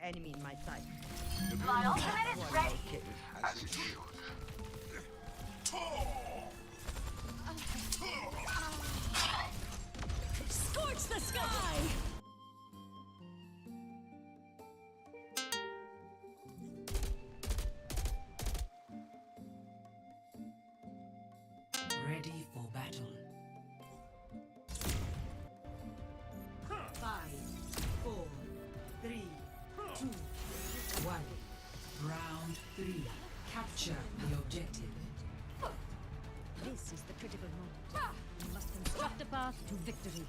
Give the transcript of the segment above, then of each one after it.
enemy in my sight. My ultimate is ready. As it should. Scorch the sky! Ready for battle. 5, 4, 3, 2, 1. Round 3. Capture the objective. This is the critical moment. We must construct a path to victory.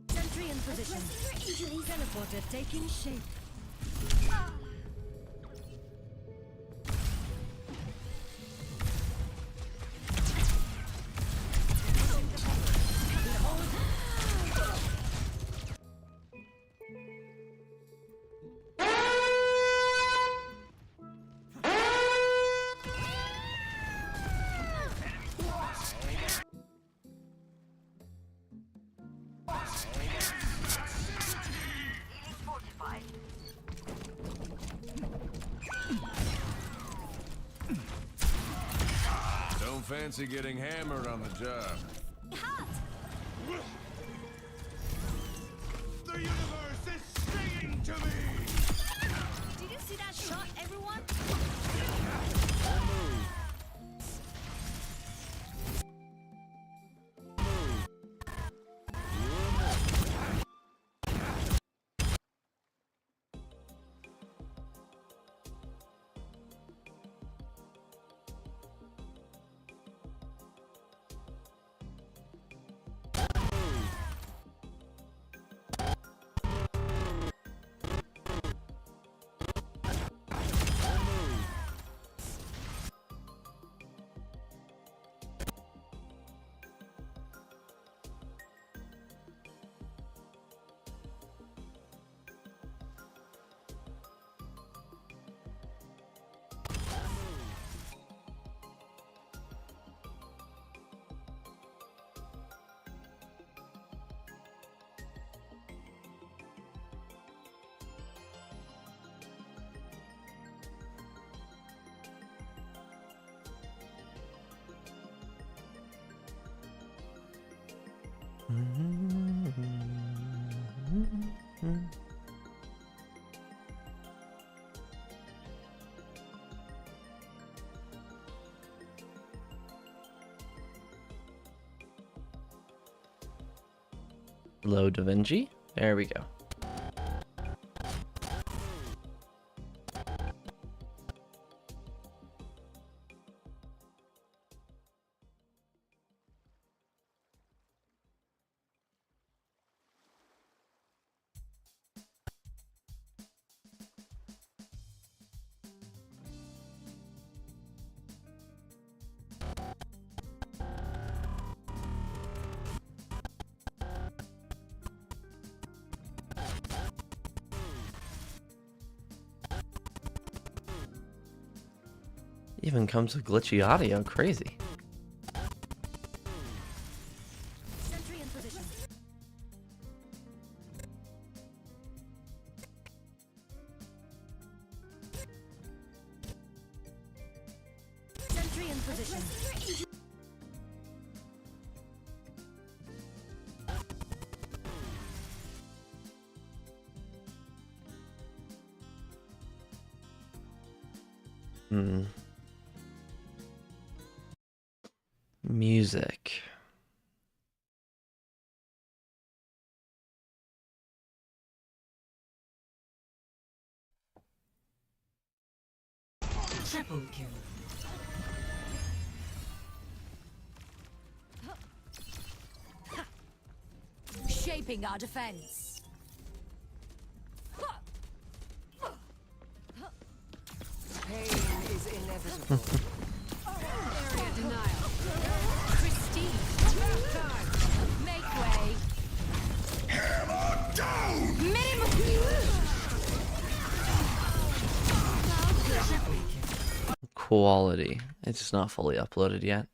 Sentry in position. Teleporter taking shape. Fortified. Don't fancy getting hammered on the job. Hot! The universe is singing to me! Did you see that shot, everyone? Low Davinci. There we go. Even comes with glitchy audio. Crazy. Sentry in position. Sentry in position. Music. Triple kill. Shaping our defense. Pain is inevitable. Area denial. Christine. Make way. Hammer down. Minimum. Quality. It's just not fully uploaded yet.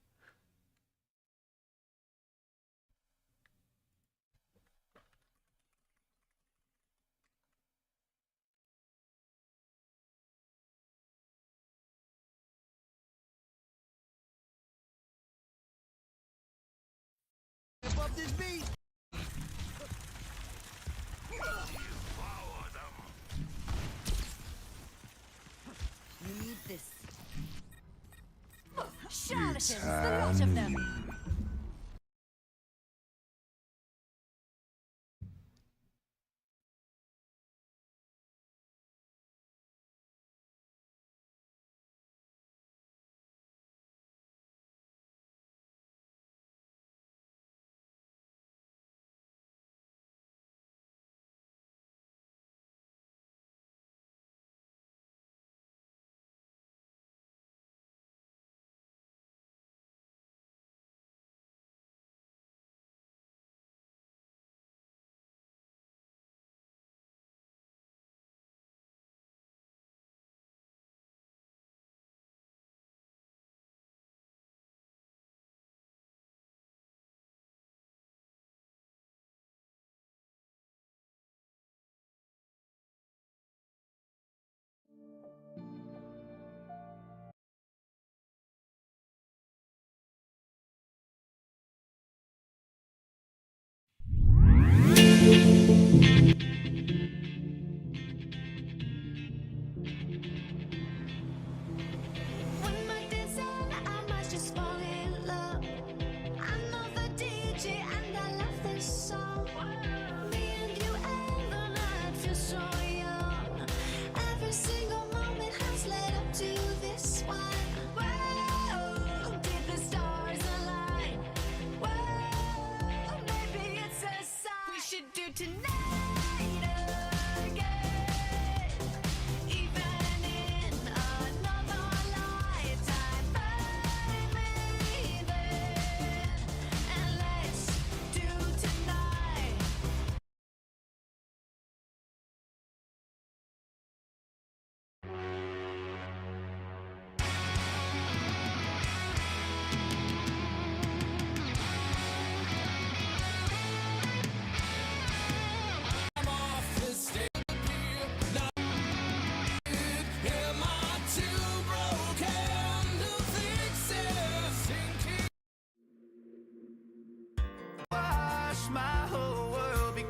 Above this beat. You need this. Charlatans, the lot of them.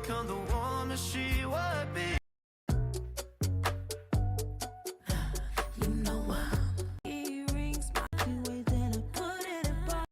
become the woman she would be. You know I'm earrings, my way, then I put it in a box.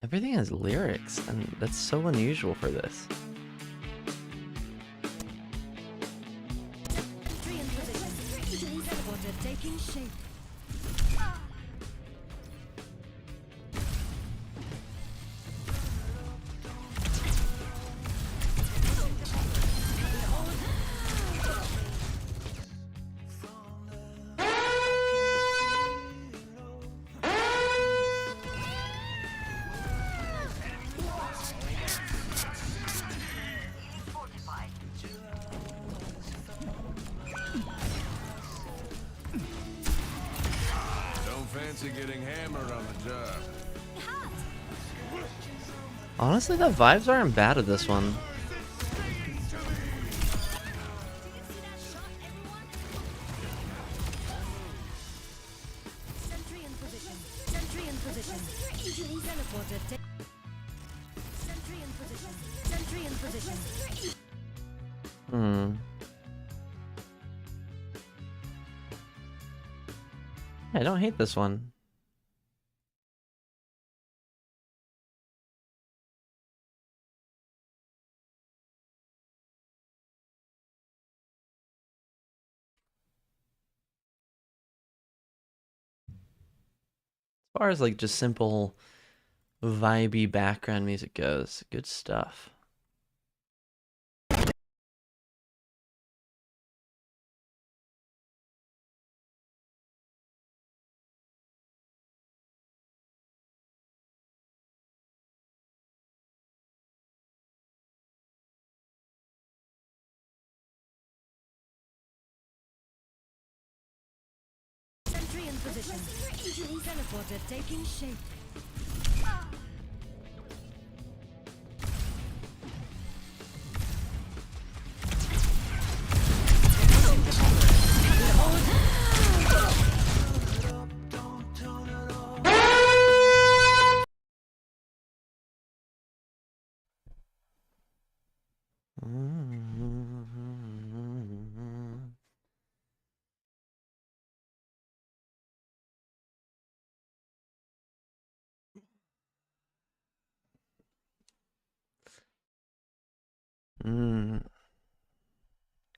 Everything has lyrics, and that's so unusual for this. Tree in position. Teleporter taking shape. Don't fancy getting hammered on the job. Honestly, the vibes aren't bad of this one. Sentry in position. Sentry in position. Teleporter take. Sentry in position. Sentry in position. I don't hate this one. As far as like just simple vibey background music goes, good stuff. Sentry in position. Teleporter taking shape.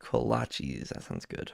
Kolaches, that sounds good.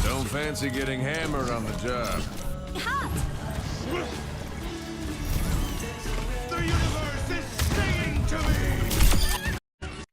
Don't fancy getting hammered on the job. The universe is singing to me!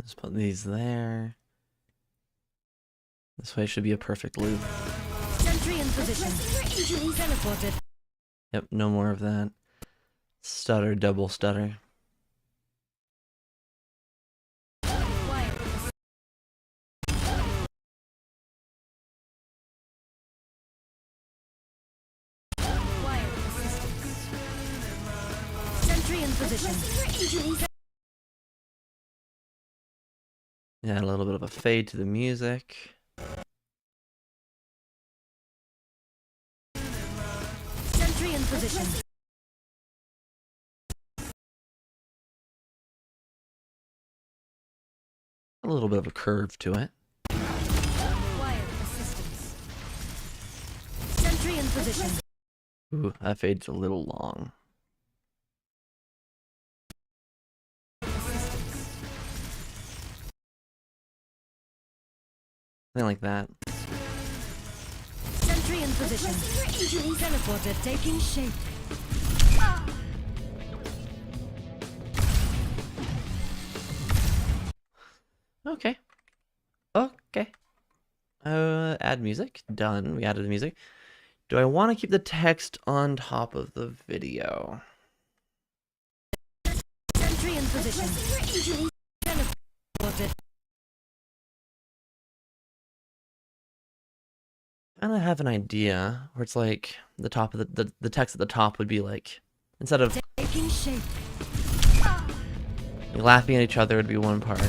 Let's put these there. This way should be a perfect loop. Sentry in position. Teleported. Yep, no more of that. Stutter, double stutter. Quiet. Quiet. Sentry in position. Yeah, a little bit of a fade to the music. Sentry in position. A little bit of a curve to it. Quiet assistance. Sentry in position. Ooh, that fade's a little long. Something like that. Sentry in position. Teleporter taking shape. Okay. Okay. Add music. Done. We added the music. Do I want to keep the text on top of the video? Sentry in position. Teleported. I kind of have an idea where it's like the top of the text at the top would be like, instead of Taking shape. laughing at each other, would be one part.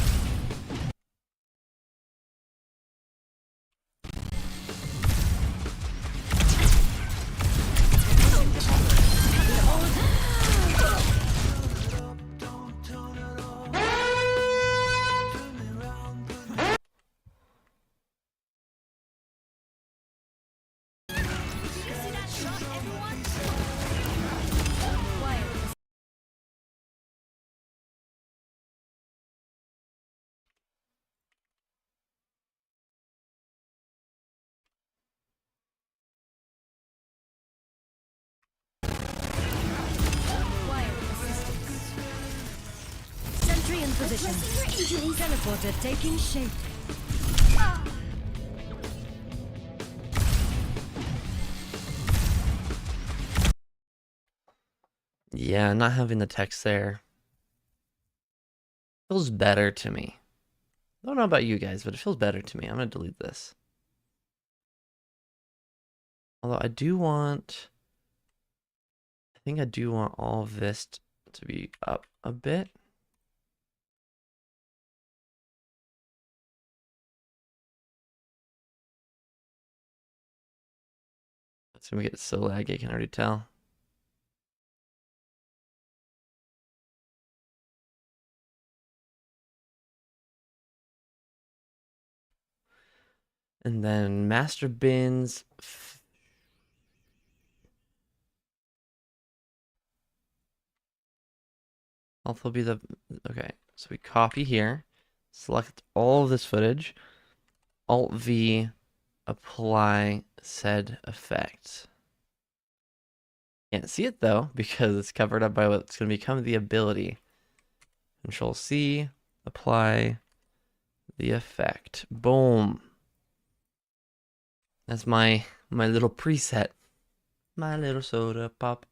Quiet. Quiet assistance. Sentry in position. Teleporter taking shape. Yeah, not having the text there feels better to me. I don't know about you guys, but it feels better to me. I'm gonna delete this. Although I think I do want all of this to be up a bit. It's gonna get so laggy, I can already tell. And then master bins. Alt will be the, okay, so we copy here, select all of this footage, Alt V, apply said effect. Can't see it though, because it's covered up by what's going to become the ability. Control C, apply the effect. Boom. That's my little preset. My little soda pop.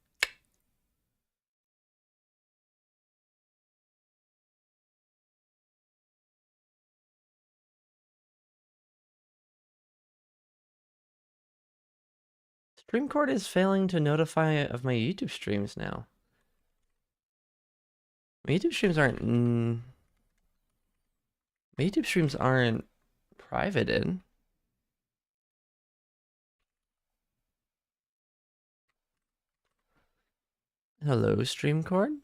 Streamcord is failing to notify of my YouTube streams now. My YouTube streams aren't privated. Hello, Streamcord?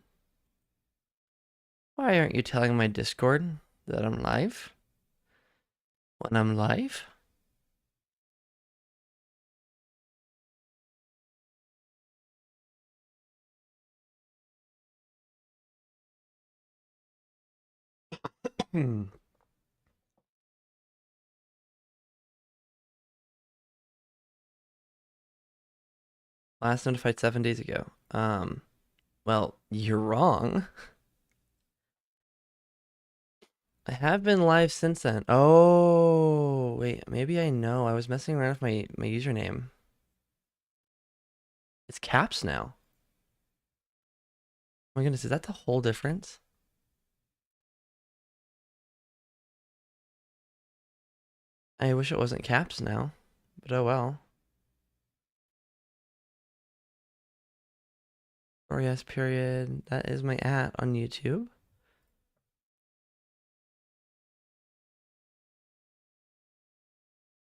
Why aren't you telling my Discord that I'm live? When I'm live? Last notified 7 days ago. Well, you're wrong. I have been live since then. Oh, wait, maybe I know. I was messing around with my username. It's caps now. Oh my goodness, is that the whole difference? I wish it wasn't caps now, but oh well. Or yes, period. That is my @ on YouTube.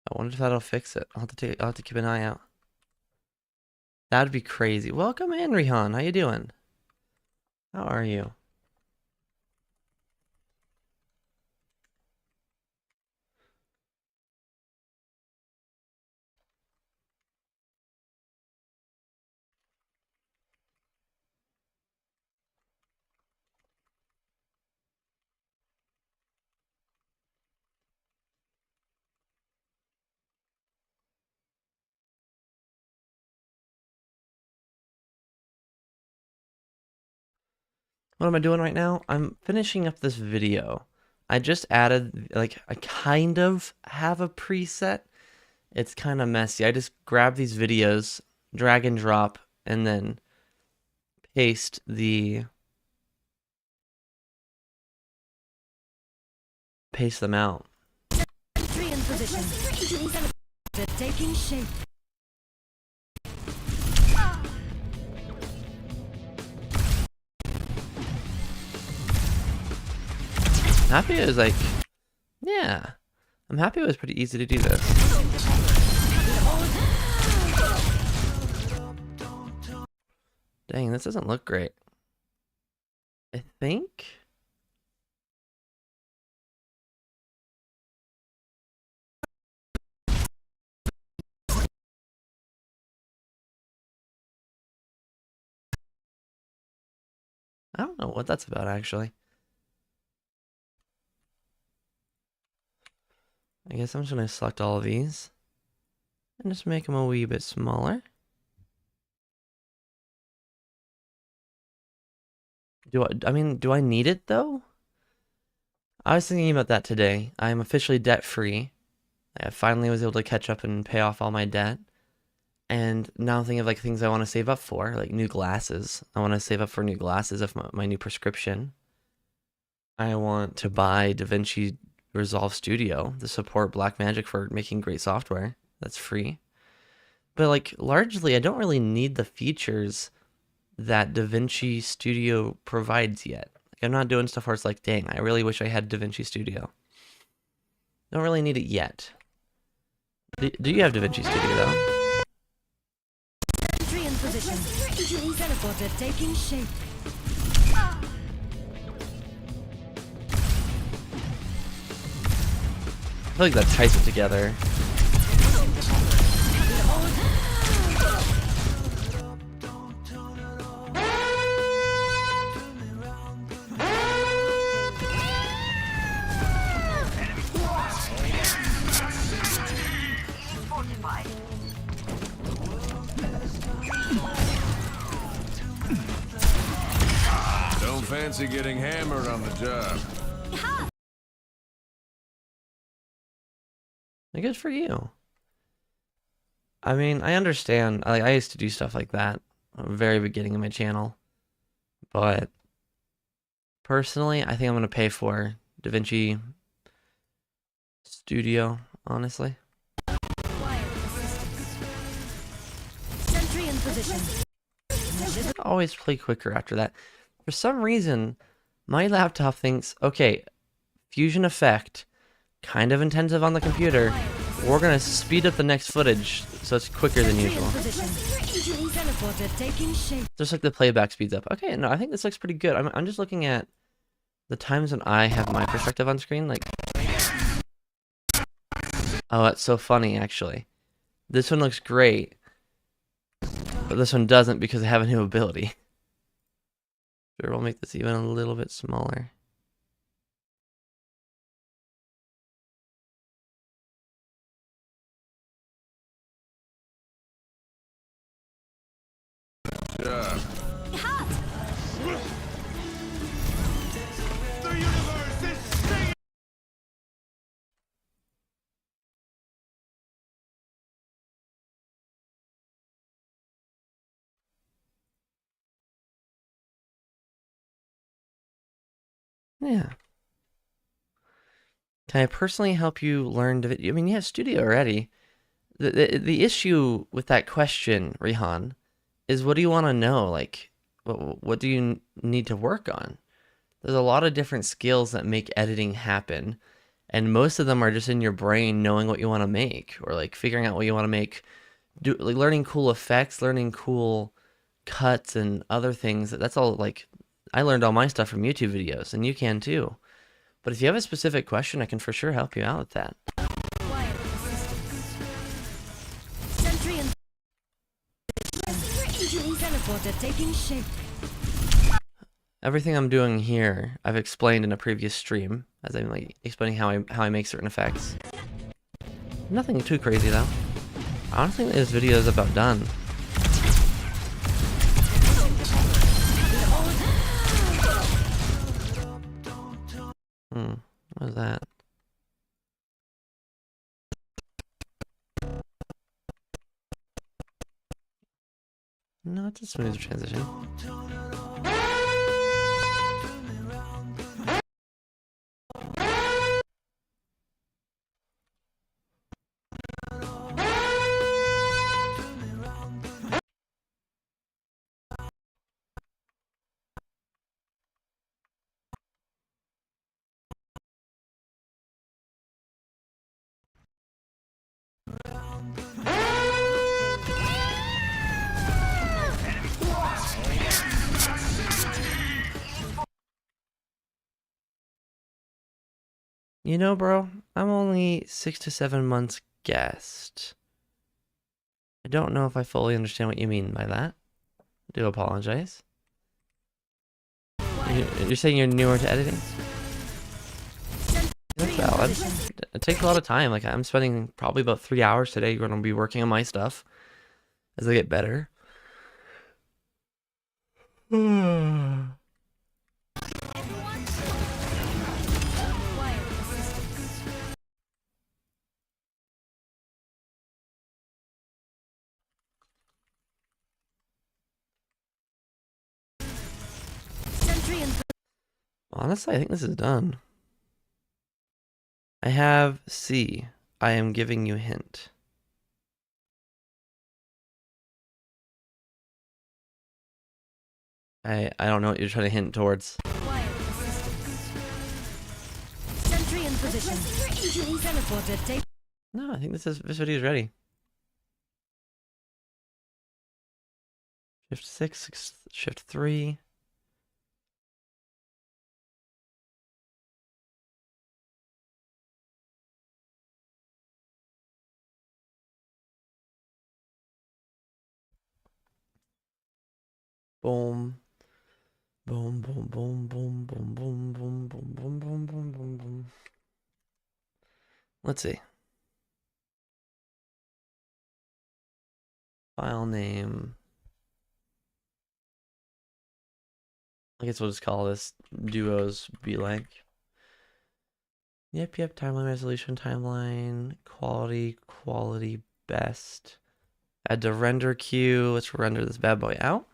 I wonder if that'll fix it. I'll have to keep an eye out. That'd be crazy. Welcome in, Rihan. How you doing? How are you? What am I doing right now? I'm finishing up this video. I just added, like, I kind of have a preset. It's kind of messy. I just grab these videos, drag and drop, and then paste them out. Sentry in position. They're taking shape. Happy it was like, yeah. I'm happy it was pretty easy to do this. Dang, this doesn't look great. I think. I don't know what that's about, actually. I guess I'm just going to select all of these and just make them a wee bit smaller. Do I need it though? I was thinking about that today. I'm officially debt free. I finally was able to catch up and pay off all my debt. And now I'm thinking of like things I want to save up for, like new glasses. I want to save up for new glasses of my new prescription. I want to buy Davinci Resolve Studio to support Blackmagic for making great software that's free. But like largely, I don't really need the features that Davinci Studio provides yet. Like, I'm not doing stuff where it's like, dang, I really wish I had Davinci Studio. Don't really need it yet. Do you have Davinci Studio though? Sentry in position. Teleporter taking shape. I feel like that ties it together. Don't fancy getting hammered on the job. Good for you. I mean, I understand. I used to do stuff like that at the very beginning of my channel. But personally, I think I'm going to pay for Davinci Studio, honestly. Sentry in position. I always play quicker after that. For some reason, my laptop thinks, okay, fusion effect, kind of intensive on the computer. We're going to speed up the next footage so it's quicker than usual. Teleporter taking shape. Just like the playback speeds up. Okay, no, I think this looks pretty good. I'm just looking at the times when I have my perspective on screen. Like, oh, that's so funny, actually. This one looks great, but this one doesn't because I have a new ability. Sure, we'll make this even a little bit smaller. Job. Yeah. Can I personally help you learn Davinci? I mean, you have Studio already. The issue with that question, Rihan, is what do you want to know? Like, what do you need to work on? There's a lot of different skills that make editing happen, and most of them are just in your brain knowing what you want to make, or like figuring out what you want to make, like learning cool effects, learning cool cuts and other things. That's all like I learned all my stuff from YouTube videos, and you can too. But if you have a specific question, I can for sure help you out with that. Quiet assistance. Sentry and teleporter taking shape. Everything I'm doing here, I've explained in a previous stream, as I'm like explaining how I make certain effects. Nothing too crazy though. I don't think this video is about done. What was that? No, it's a smooth transition. You know, bro, I'm only 6 to 7 months guest. I don't know if I fully understand what you mean by that. I do apologize. You're saying you're newer to editing? That's valid. It takes a lot of time. Like, I'm spending probably about 3 hours today going to be working on my stuff as I get better. Quiet assistance. Sentry and Honestly, I think this is done. I have C. I am giving you a hint. I don't know what you're trying to hint towards. quiet assistance. Sentry in position. Teleporter take. No, I think this video is ready. Shift 6, Shift 3. Boom. Boom, boom, boom, boom, boom, boom, boom, boom, boom, boom, boom, boom, boom. Let's see. File name. I guess we'll just call this duos be like. Yep, timeline resolution, timeline, quality, best. Add to render queue. Let's render this bad boy out.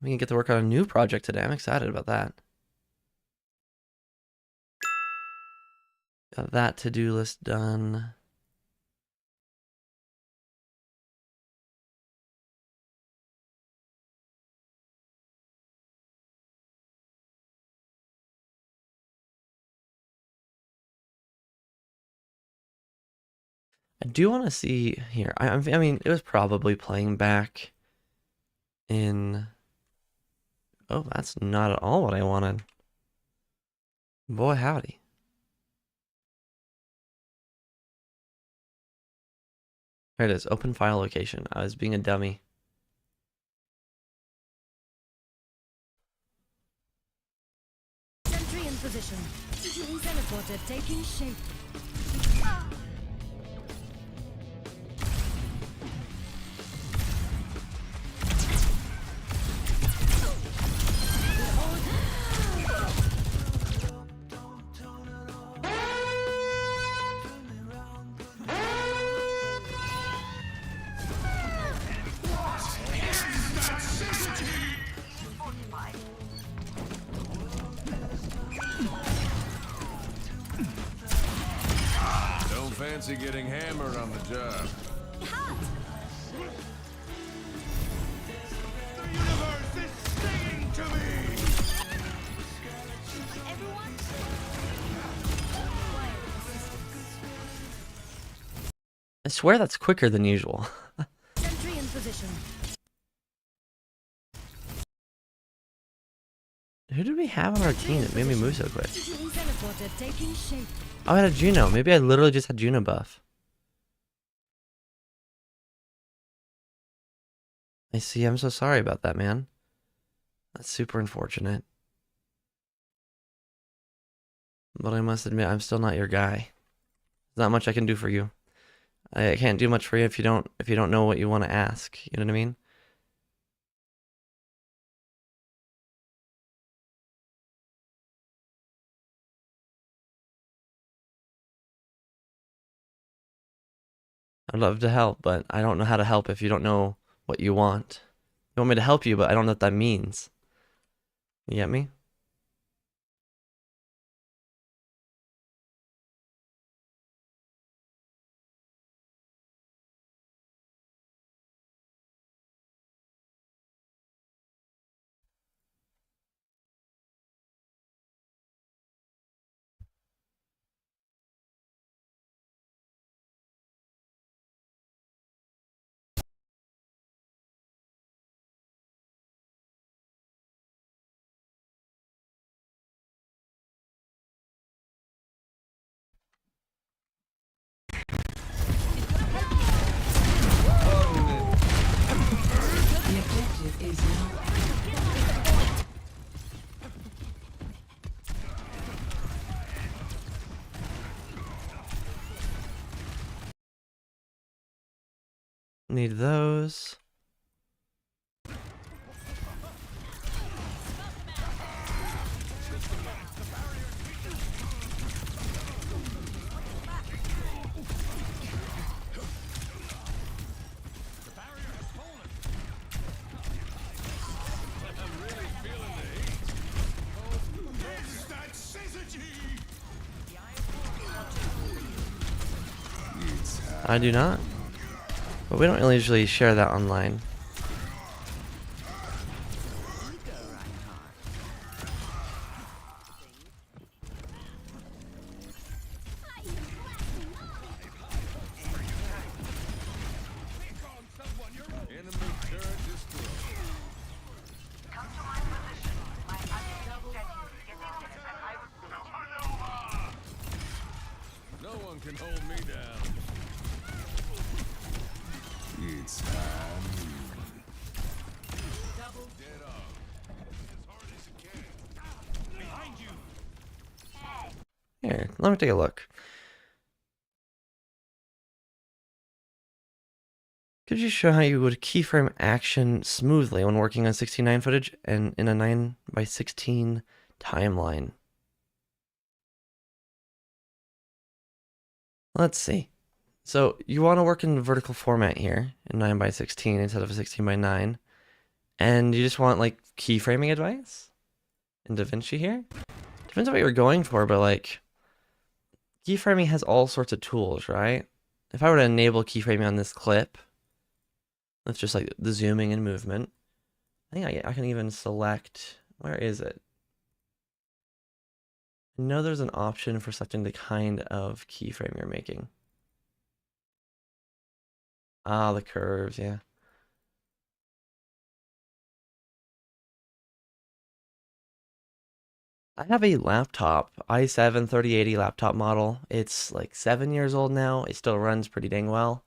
We can get to work on a new project today. I'm excited about that. Got that to-do list done. I do want to see here. I mean, it was probably playing back in. Oh, that's not at all what I wanted. Boy, howdy. There it is. Open file location. I was being a dummy. Sentry in position. Teleporter taking shape. fancy getting hammered on the job. The universe is singing to me! Everyone. I swear that's quicker than usual. Sentry in position. Who did we have on our team that made me move so quick? Teleporter taking shape. Oh, I had a Juno. Maybe I literally just had Juno buff. I see. I'm so sorry about that, man. That's super unfortunate. But I must admit, I'm still not your guy. There's not much I can do for you. I can't do much for you if you don't know what you want to ask. You know what I mean? I'd love to help, but I don't know how to help if you don't know what you want. You want me to help you, but I don't know what that means. You get me? The objective is now Need those. Is that syzygy? I do not. But we don't really usually share that online. Enemy turret destroyed. No one can hold me down. It's time. Double dead off. As hard as you can. Behind you. Here, let me take a look. Could you show how you would keyframe action smoothly when working on 16:9 footage and in a 9:16 timeline? Let's see. So you want to work in vertical format here in 9:16 instead of a 16:9, and you just want like keyframing advice in Davinci here. Depends on what you're going for, but like keyframing has all sorts of tools, right? If I were to enable keyframing on this clip, that's just like the zooming and movement. I think I can even select, where is it? I know there's an option for selecting the kind of keyframe you're making. Ah, the curves, yeah. I have a laptop, i7 3080 laptop model. It's like 7 years old now. It still runs pretty dang well.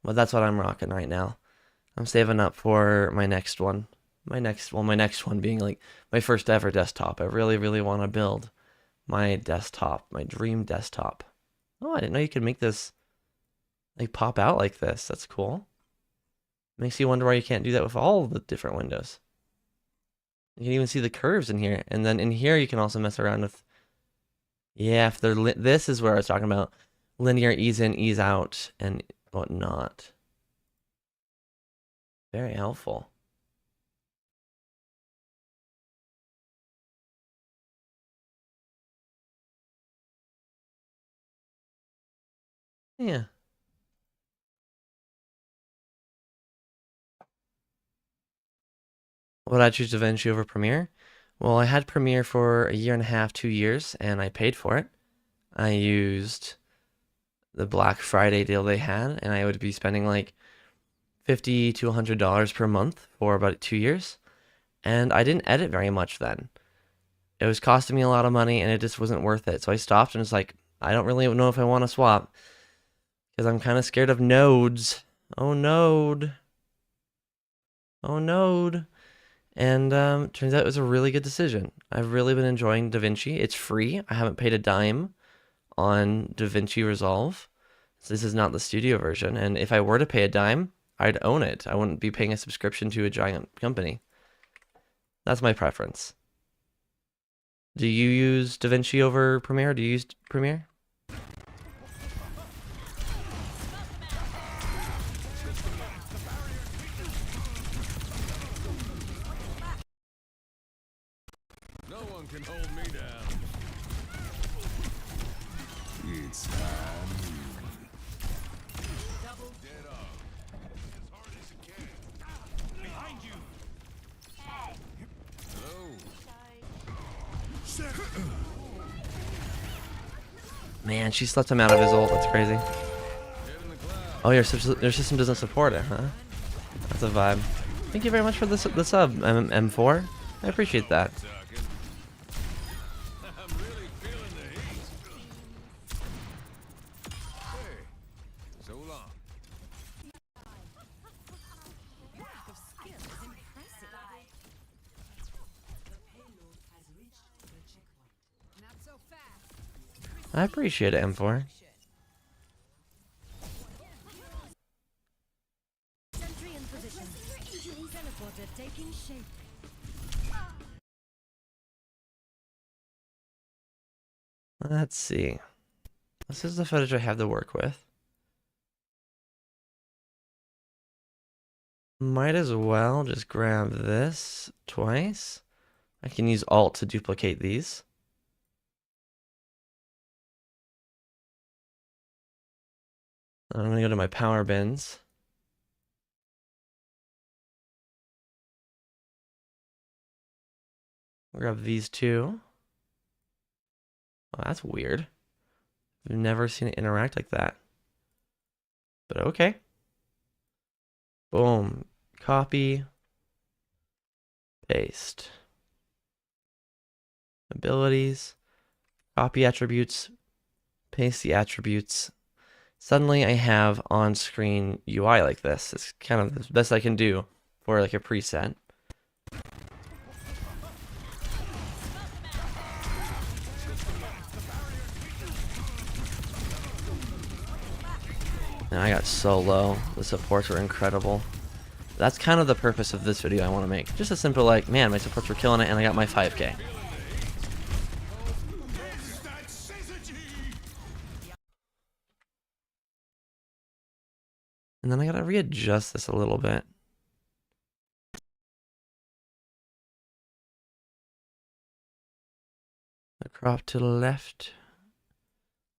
But that's what I'm rocking right now. I'm saving up for my next one. My next one being like my first ever desktop. I really, really want to build my desktop, my dream desktop. Oh, I didn't know you could make this like pop out like this. That's cool. Makes you wonder why you can't do that with all the different windows. You can even see the curves in here. And then in here, you can also mess around with, yeah, if they're, this is where I was talking about linear ease in, ease out, and whatnot. Very helpful. Yeah. Would I choose DaVinci over Premiere? Well, I had Premiere for a year and a half, 2 years, and I paid for it. I used the Black Friday deal they had, and I would be spending like $50 to $100 per month for about 2 years. And I didn't edit very much then. It was costing me a lot of money, and it just wasn't worth it. So I stopped and was like, I don't really know if I want to swap because I'm kind of scared of nodes. Oh, node. Oh, node. And turns out it was a really good decision. I've really been enjoying DaVinci. It's free. I haven't paid a dime on DaVinci Resolve. So this is not the studio version. And if I were to pay a dime, I'd own it. I wouldn't be paying a subscription to a giant company. That's my preference. Do you use DaVinci over Premiere? Do you use Premiere? No one can hold me down. It's time. Double dead off. As hard as you can. Behind you. Hello. Man, she slept him out of his ult. That's crazy. Oh, your system doesn't support it, huh? That's a vibe. Thank you very much for the sub, M4. I appreciate that. I'm really feeling the heat. Hey, so long. Not so fast. I appreciate it, M4. Sentry in position. Teleporter taking shape. Let's see. This is the footage I have to work with. Might as well just grab this twice. I can use Alt to duplicate these. I'm gonna go to my power bins. Grab these two. Oh, that's weird. I've never seen it interact like that. But okay. Boom. Copy. Paste. Abilities. Copy attributes. Paste the attributes. Suddenly I have on-screen UI like this. It's kind of the best I can do for like a preset. And I got so low. The supports were incredible. That's kind of the purpose of this video I want to make. Just a simple like, man, my supports were killing it and I got my 5K. And then I gotta readjust this a little bit. The crop to the left.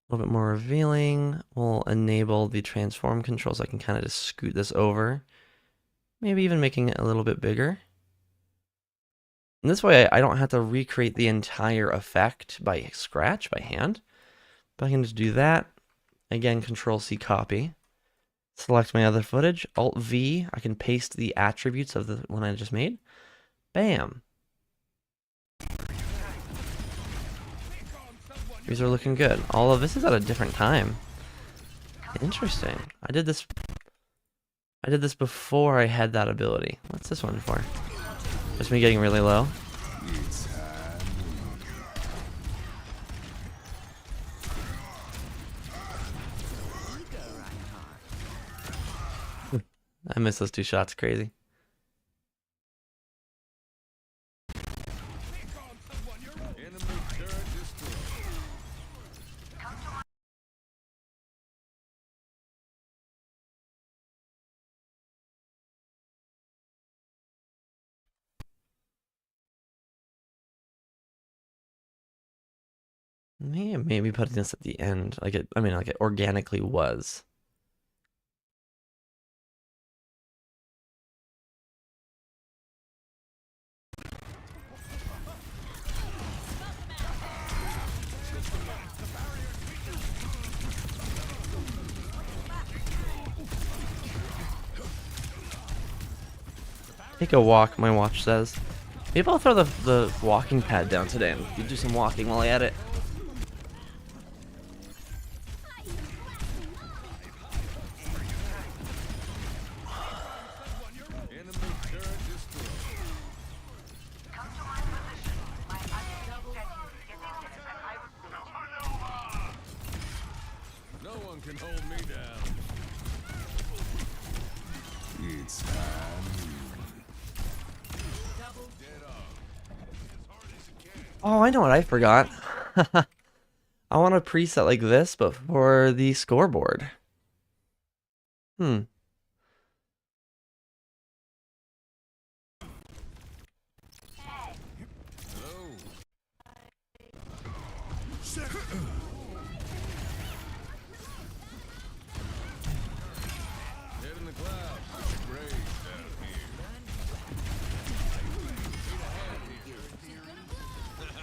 A little bit more revealing. We'll enable the transform controls. I can kind of just scoot this over. Maybe even making it a little bit bigger. And this way I don't have to recreate the entire effect by scratch, by hand. But I can just do that. Again, Control C copy. Select my other footage. Alt V. I can paste the attributes of the one I just made. Bam. These are looking good. All of this is at a different time. Interesting. I did this before I had that ability. What's this one for? Just me getting really low. I missed those 2 shots. Crazy. Maybe putting this at the end, like it. I mean, like it organically was. Take a walk, my watch says. Maybe I'll throw the walking pad down today and you do some walking while I at it. Enemy turret destroyed. No one can hold me down. It's time. Dead off. As hard as you can. Oh, I know what I forgot. I want a preset like this, but for the scoreboard. Hmm. Hello. Head in the clouds. It's great down here.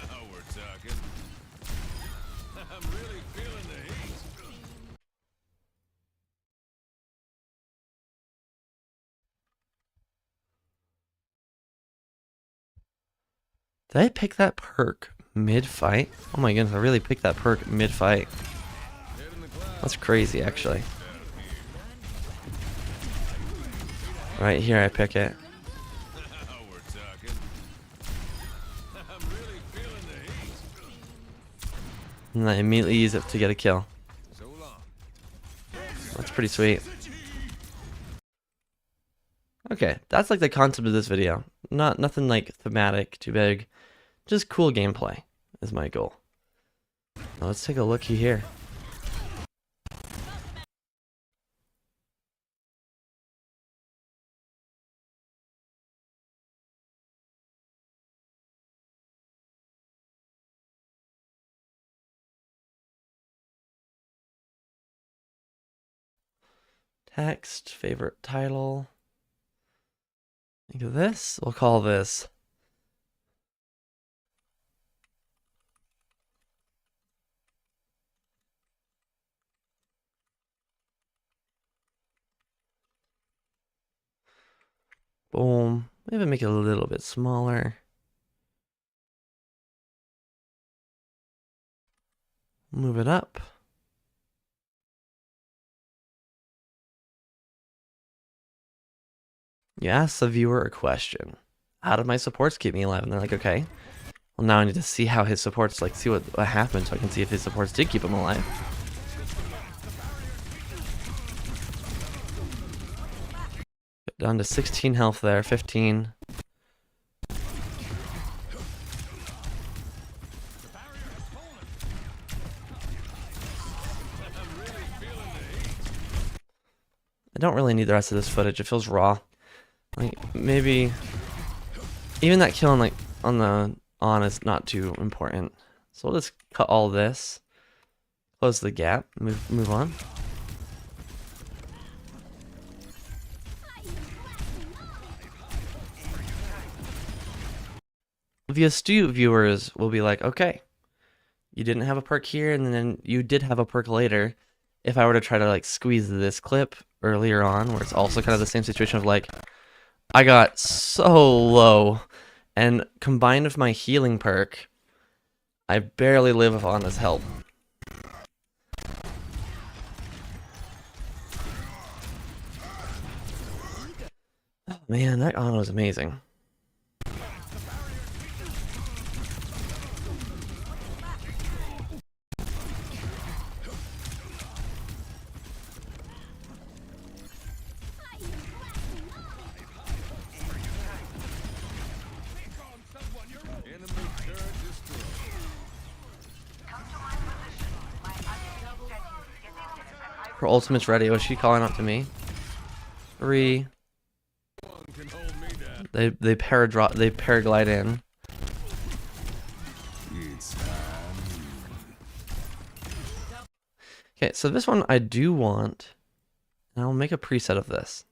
Now we're talking. I'm really feeling the heat. Did I pick that perk mid-fight? Oh my goodness, I really picked that perk mid-fight. Head in the clouds. That's crazy, actually. Down here. Right here, I pick it. Now we're talking. I'm really feeling the heat. And I immediately use it to get a kill. So long. That's pretty sweet. Okay, that's like the concept of this video. Nothing like thematic, too big. Just cool gameplay is my goal. Now let's take a looky here. Text, favorite title. Think of this. We'll call this boom. Maybe make it a little bit smaller. Move it up. You ask the viewer a question. How did my supports keep me alive? And they're like, okay. Well, now I need to see how his supports, like, see what happened so I can see if his supports did keep him alive. Down to 16 health there, 15. I don't really need the rest of this footage. It feels raw. Like, maybe even that kill on the on is not too important. So we'll just cut all this, close the gap, move on. The astute viewers will be like, okay, you didn't have a perk here, and then you did have a perk later. If I were to try to like squeeze this clip earlier on, where it's also kind of the same situation of like, I got so low, and combined with my healing perk, I barely live on his help. Oh, man, that auto is amazing. Enemy turret destroyed. Her ultimate's ready. Was she calling out to me? 3. No one can hold me down. They paraglide in. It's time. Okay, so this one I do want, and I'll make a preset of this.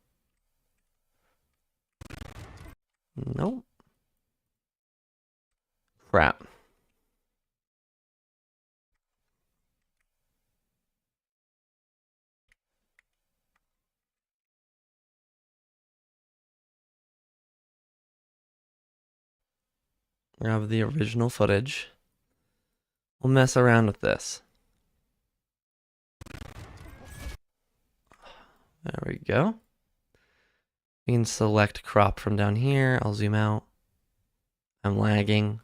Nope. Crap. We have the original footage. We'll mess around with this. There we go. We can select crop from down here. I'll zoom out. I'm lagging.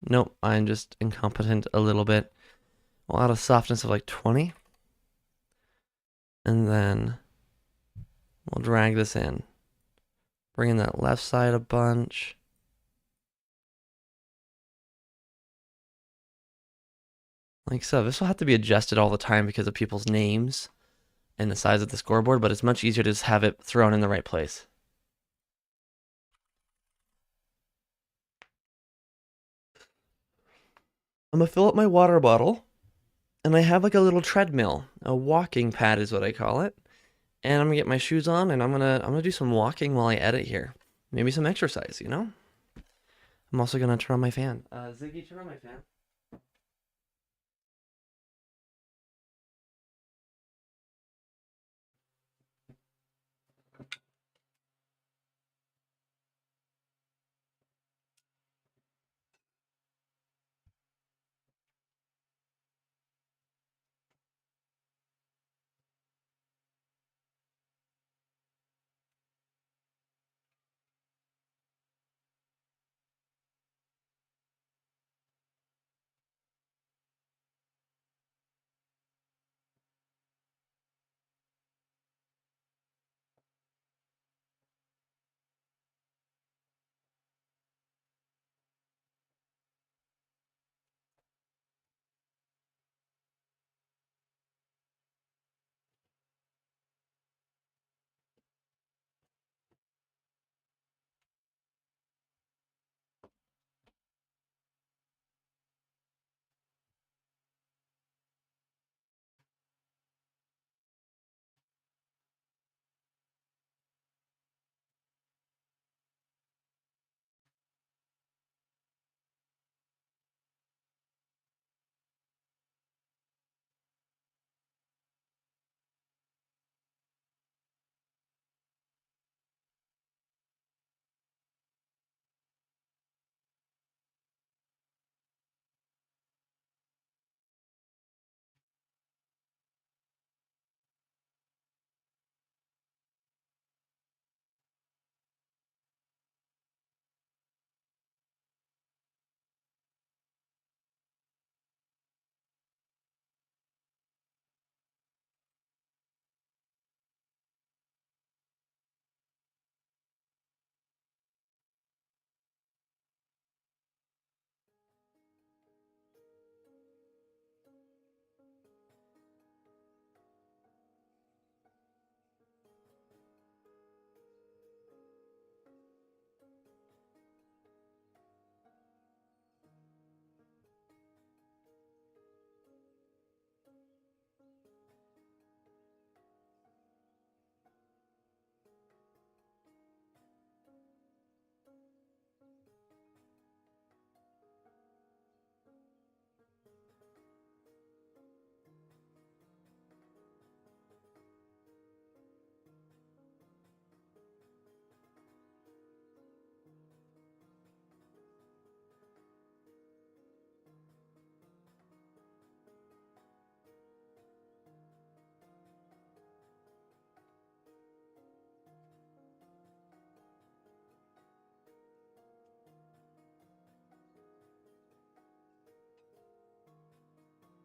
Nope, I'm just incompetent a little bit. We'll add a softness of like 20. And then we'll drag this in. Bring in that left side a bunch. Like so. This will have to be adjusted all the time because of people's names and the size of the scoreboard, but it's much easier to just have it thrown in the right place. I'm gonna fill up my water bottle, and I have like a little treadmill. A walking pad is what I call it. And I'm gonna get my shoes on, and I'm gonna do some walking while I edit here. Maybe some exercise, you know? I'm also gonna turn on my fan. Ziggy, turn on my fan.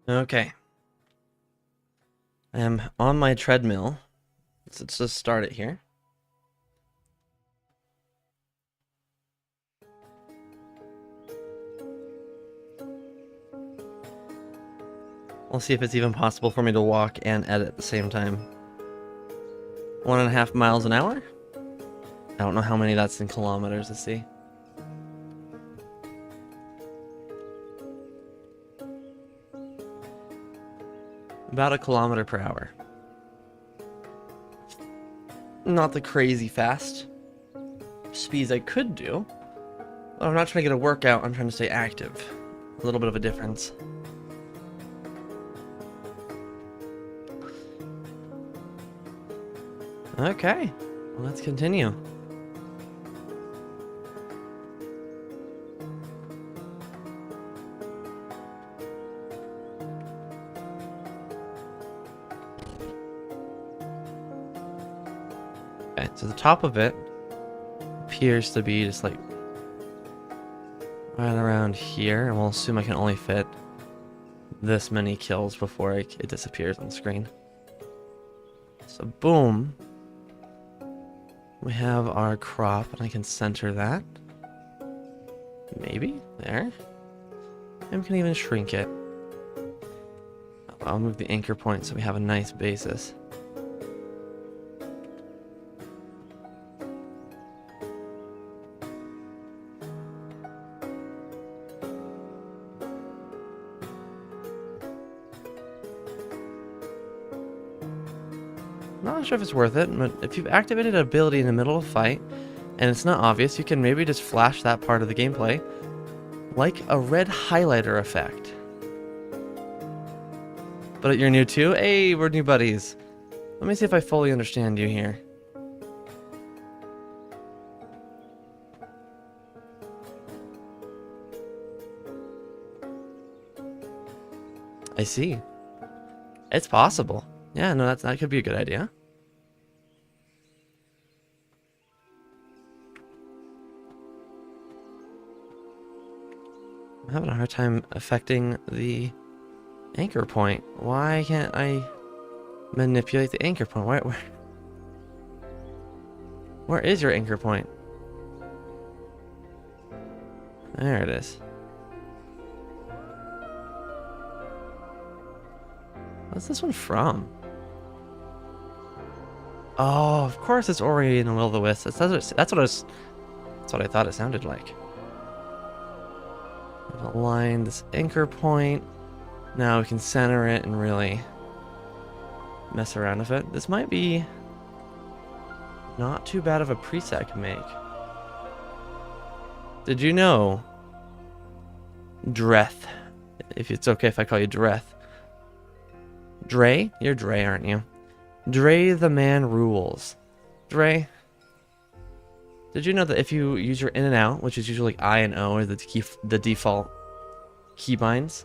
Okay. I am on my treadmill. Let's just start it here. We'll see if it's even possible for me to walk and edit at the same time. 1.5 miles an hour? I don't know how many that's in kilometers, let's see. About 1 kilometer per hour. Not the crazy fast speeds I could do. But I'm not trying to get a workout, I'm trying to stay active. A little bit of a difference. Okay, well, let's continue. Okay, so the top of it appears to be just like right around here, and we'll assume I can only fit this many kills before it disappears on the screen. So boom. We have our crop, and I can center that. Maybe. There. And we can even shrink it. I'll move the anchor point so we have a nice basis. Not sure if it's worth it, but if you've activated an ability in the middle of a fight and it's not obvious, you can maybe just flash that part of the gameplay like a red highlighter effect. But you're new too? Hey, we're new buddies. Let me see if I fully understand you here. I see. It's possible. Yeah, no, that could be a good idea. I'm having a hard time affecting the anchor point. Why can't I manipulate the anchor point? Where is your anchor point? There it is. What's this one from? Oh, of course it's Ori and the Will of the Wisp. That's what I thought it sounded like. I've aligned this anchor point. Now we can center it and really mess around with it. This might be not too bad of a preset I can make. Did you know, Dreth, if it's okay if I call you Dreth. Dre? You're Dre, aren't you? Dre the man rules. Dre, did you know that if you use your in and out, which is usually I and O are the default keybinds,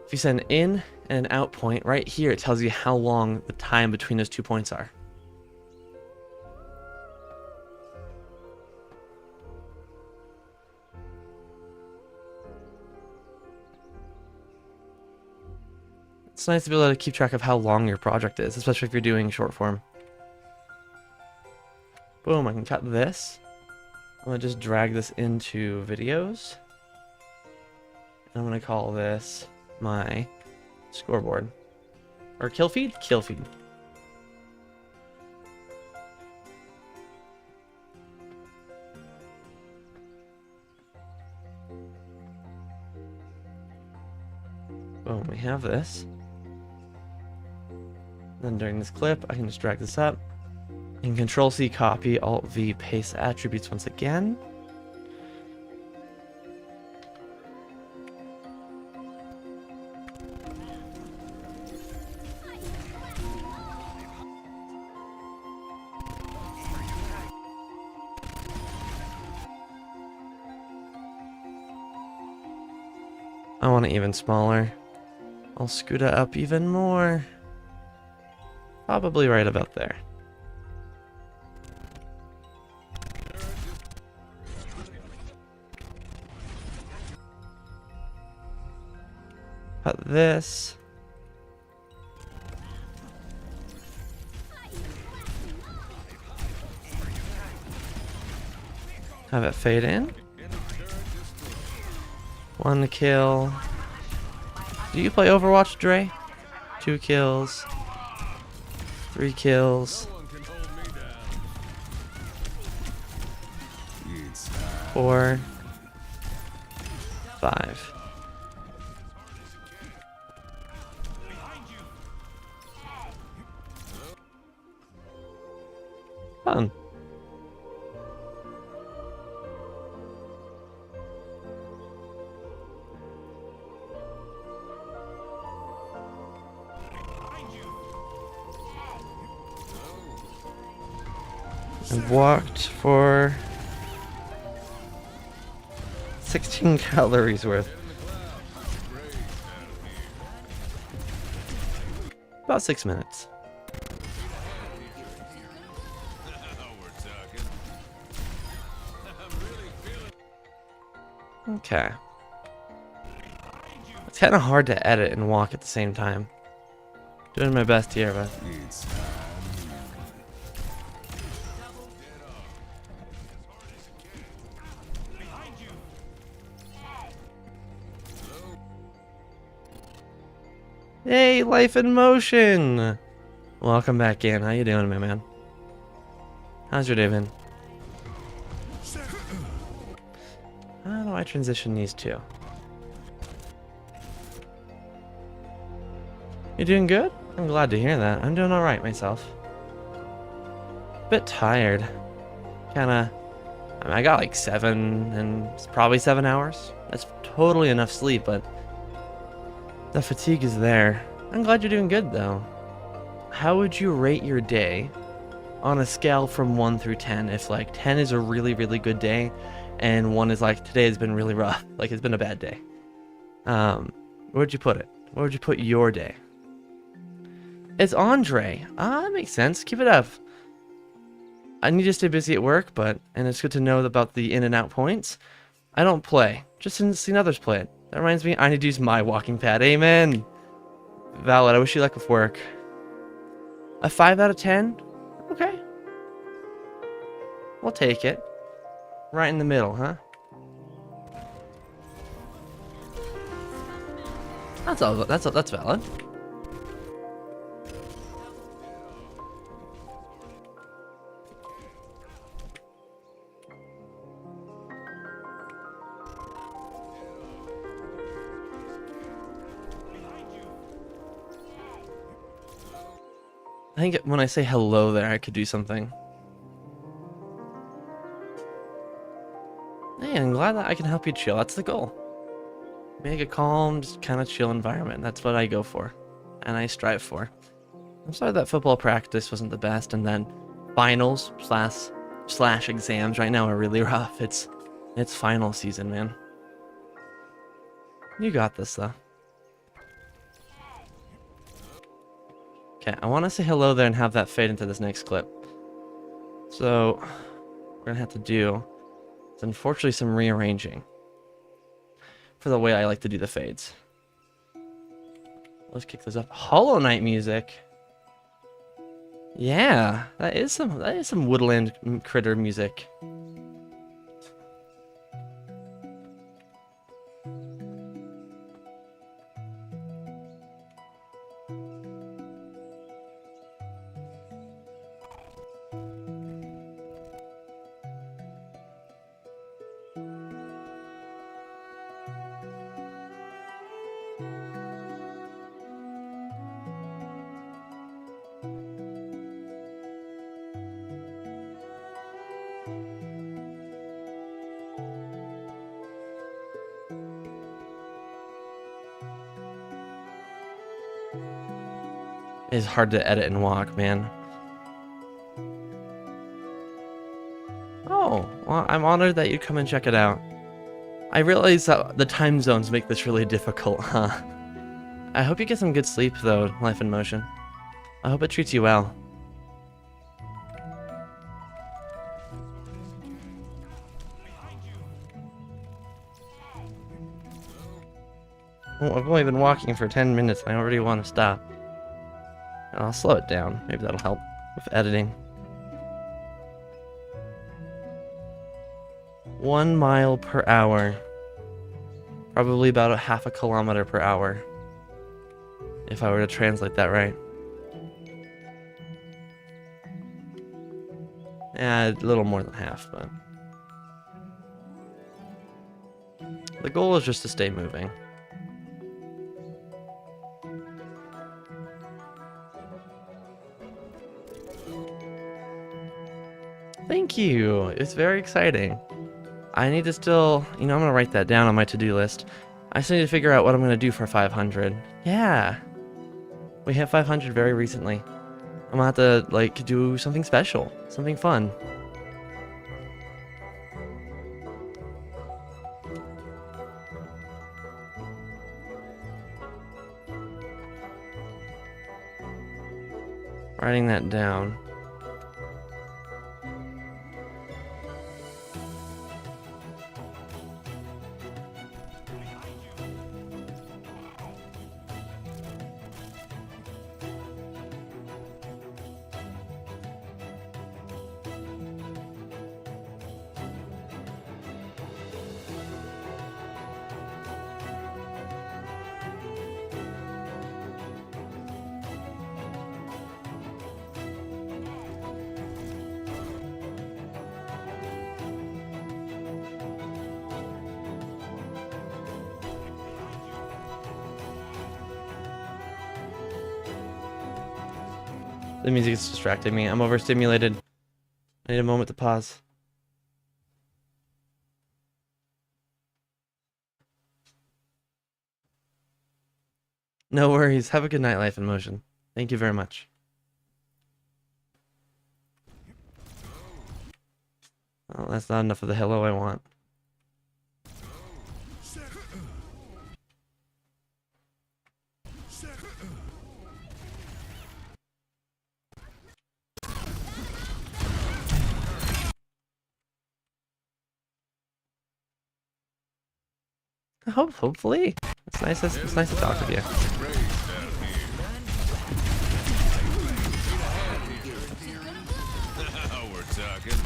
if you set an in and an out point, right here it tells you how long the time between those 2 points are. It's nice to be able to keep track of how long your project is, especially if you're doing short form. Boom, I can cut this. I'm going to just drag this into videos. And I'm going to call this my scoreboard. Or kill feed? Kill feed. Boom, we have this. Then during this clip, I can just drag this up. And Control-C copy, Alt-V paste attributes once again. I want it even smaller. I'll scoot it up even more. Probably right about there. Cut this. Have it fade in. 1 kill. Do you play Overwatch, Dre? 2 kills. 3 kills. 4. 5. Fun. I walked for 16 calories worth. About 6 minutes. Now we're talking. I'm really feeling. Okay. It's kind of hard to edit and walk at the same time. Doing my best here, but hey, Life in Motion! Welcome back in. How you doing, my man? How's your day been? How do I transition these two? You doing good? I'm glad to hear that. I'm doing alright myself. Bit tired. Kinda... I got like 7 hours. That's totally enough sleep, but... the fatigue is there. I'm glad you're doing good, though. How would you rate your day on a scale from 1 through 10? If, like, 10 is a really, really good day, and 1 is like, today has been really rough. Like, it's been a bad day. Where'd you put it? Where would you put your day? It's Andre. Ah, that makes sense. Keep it up. I need to stay busy at work, and it's good to know about the in and out points. I don't play. Just seen others play it. That reminds me, I need to use my walking pad. Amen. Valid. I wish you luck with work. A 5 out of 10? Okay. We'll take it. Right in the middle, huh? That's all. That's valid. I think when I say hello there, I could do something. Hey, I'm glad that I can help you chill. That's the goal. Make a calm, just kind of chill environment. That's what I go for. And I strive for. I'm sorry that football practice wasn't the best, and then finals slash exams right now are really rough. It's final season, man. You got this, though. Okay, I want to say hello there and have that fade into this next clip. So, we're going to have to do is unfortunately some rearranging for the way I like to do the fades. Let's kick this up. Hollow Knight music. Yeah, that is some woodland critter music. It's hard to edit and walk, man. Oh, well, I'm honored that you come and check it out. I realize that the time zones make this really difficult, huh? I hope you get some good sleep, though, Life in Motion. I hope it treats you well. Oh, I've only been walking for 10 minutes and I already want to stop. I'll slow it down. Maybe that'll help with editing. 1 mile per hour. Probably about a half a kilometer per hour. If I were to translate that right. Yeah, a little more than half, but... the goal is just to stay moving. Thank you. It's very exciting. I need to still, I'm gonna write that down on my to-do list. I still need to figure out what I'm gonna do for 500. Yeah. We hit 500 very recently. I'm gonna have to, like, do something special. Something fun. Writing that down. The music is distracting me. I'm overstimulated. I need a moment to pause. No worries. Have a good night, Life in Motion. Thank you very much. Oh, that's not enough of the hello I want. Hopefully. It's nice to talk with you. Now we're talking.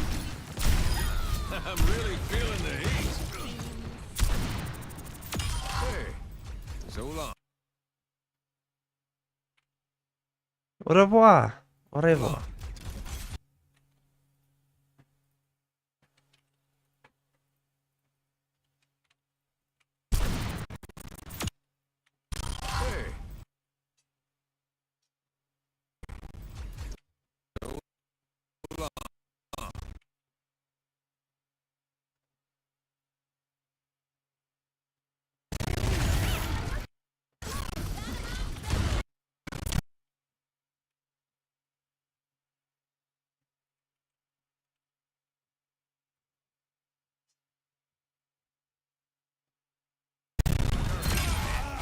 I'm really feeling the heat. Hey, so long. Au revoir. Au revoir. Hey. So long.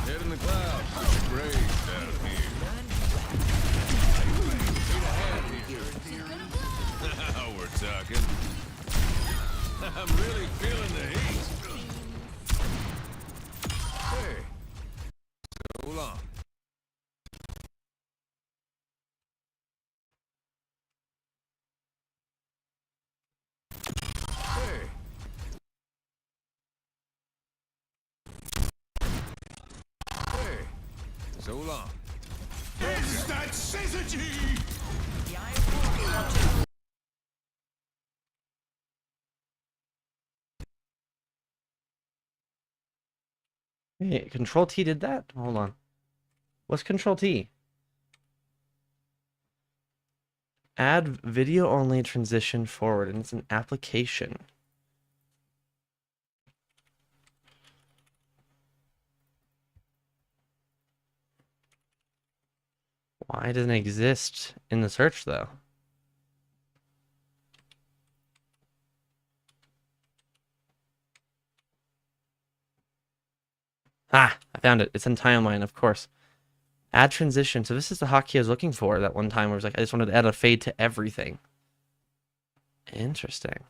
Head in the clouds. It's great down here. Now we're talking. I'm really feeling the heat. Hey, so long. Hey. Hey, so long. Is that syzygy? Hey, Control T did that? Hold on. What's Control T? Add video only transition forward, and it's an application. Why doesn't it exist in the search though? Ah, I found it. It's in timeline, of course. Add transition. So this is the hotkey I was looking for that one time where it was like I just wanted to add a fade to everything. Interesting.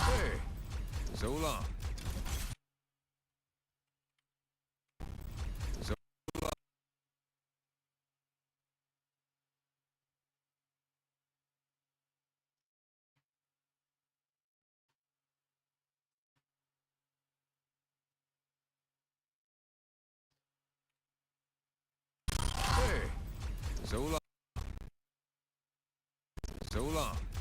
Hey, so long. So long. Hey, So long. So long.